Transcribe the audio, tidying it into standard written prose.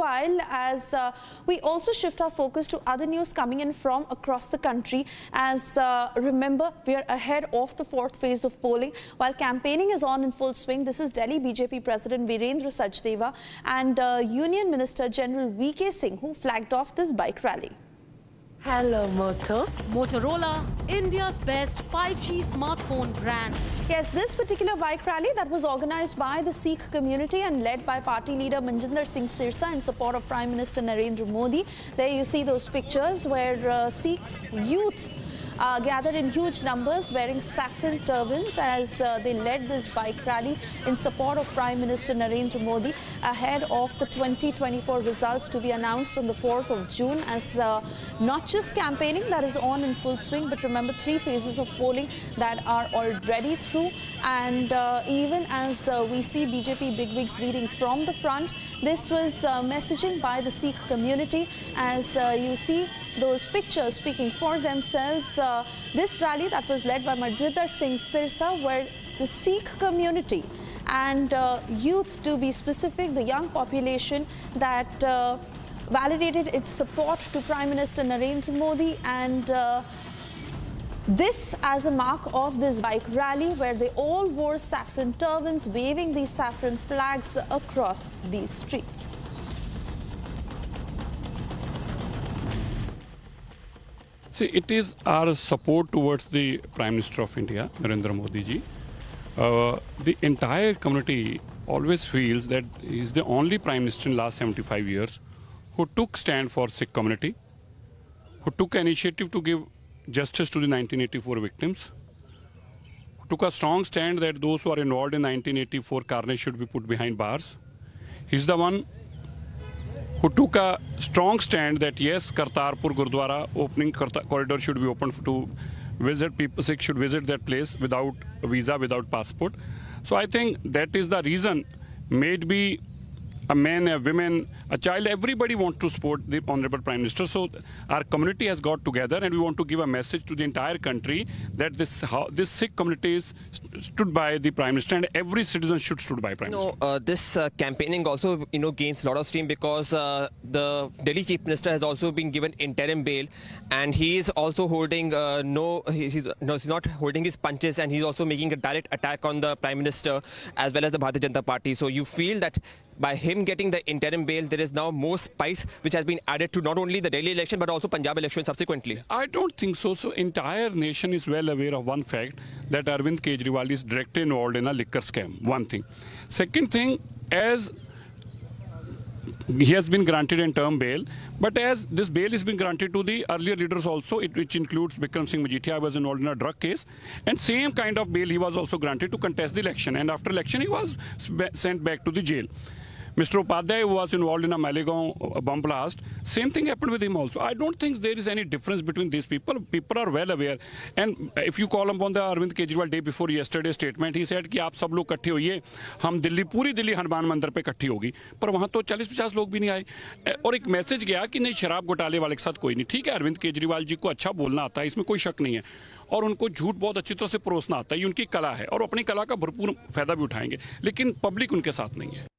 Meanwhile, as we also shift our focus to other news coming in from across the country, as remember, we are ahead of the fourth phase of polling. While campaigning is on in full swing, this is Delhi BJP President Virendra Sachdeva and Union Minister General VK Singh who flagged off this bike rally. Hello, Moto. Motorola, India's best 5G smartphone brand. Yes, this particular bike rally that was organized by the Sikh community and led by party leader Manjinder Singh Sirsa in support of Prime Minister Narendra Modi. There you see those pictures where Sikh youths gathered in huge numbers wearing saffron turbans as they led this bike rally in support of Prime Minister Narendra Modi ahead of the 2024 results to be announced on the 4th of June, as not just campaigning that is on in full swing, but remember 3 phases of polling that are already through. And even as we see BJP bigwigs leading from the front, this was messaging by the Sikh community as you see those pictures speaking for themselves. This rally that was led by Manjinder Singh Sirsa, where the Sikh community and youth, to be specific, the young population that validated its support to Prime Minister Narendra Modi, and this as a mark of this bike rally where they all wore saffron turbans, waving these saffron flags across these streets. See, it is our support towards the Prime Minister of India, Narendra Modi ji. The entire community always feels that he is the only Prime Minister in the last 75 years who took stand for Sikh community, who took initiative to give justice to the 1984 victims, who took a strong stand that those who are involved in 1984 carnage should be put behind bars. He's the one who took a strong stand that yes, Kartarpur Gurdwara opening corridor should be open to visit, people Sikhs should visit that place without a visa, without passport. So I think that is the reason, may it be a man, a woman, a child, everybody wants to support the Honorable Prime Minister. So our community has got together and we want to give a message to the entire country that this Sikh community is stood by the Prime Minister and every citizen should stood by Prime Minister. This campaigning also gains a lot of steam because the Delhi Chief Minister has also been given interim bail, and he is also holding he's not holding his punches, and he's also making a direct attack on the Prime Minister as well as the Bharatiya Janata Party. So you feel that by him getting the interim bail, there is now more spice which has been added to not only the Delhi election but also Punjab election subsequently. I don't think so. So entire nation is well aware of one fact, that Arvind Kejriwal is directly involved in a liquor scam. One thing. Second thing, as he has been granted interim bail, but as this bail has been granted to the earlier leaders also, which includes Bikram Singh Majithia, was involved in a drug case, and same kind of bail he was also granted to contest the election, and after election he was sent back to the jail. Mr. Upadhyay was involved in a Malegaon bomb blast. Same thing happened with him also. I don't think there is any difference between these people. People are well aware. And if you call upon the Arvind Kejriwal day before yesterday's statement, he said कि आप सब लोग इकट्ठे होइए, हम दिल्ली पूरी दिल्ली हनुमान मंदिर पे इकट्ठी होगी. पर वहाँ तो 40-50 लोग भी नहीं आए. और एक मैसेज गया कि नहीं, शराब घोटाले वाले के साथ कोई नहीं. ठीक है, अरविंद केजरीवाल जी को अच्छा बोलना आता है, इसमें कोई शक नहीं है, और उनको झूठ बहुत अच्छी तरह से परोसना आता है, ये उनकी कला है और अपनी कला का भरपूर फायदा भी उठाएंगे, लेकिन पब्लिक उनके साथ नहीं है.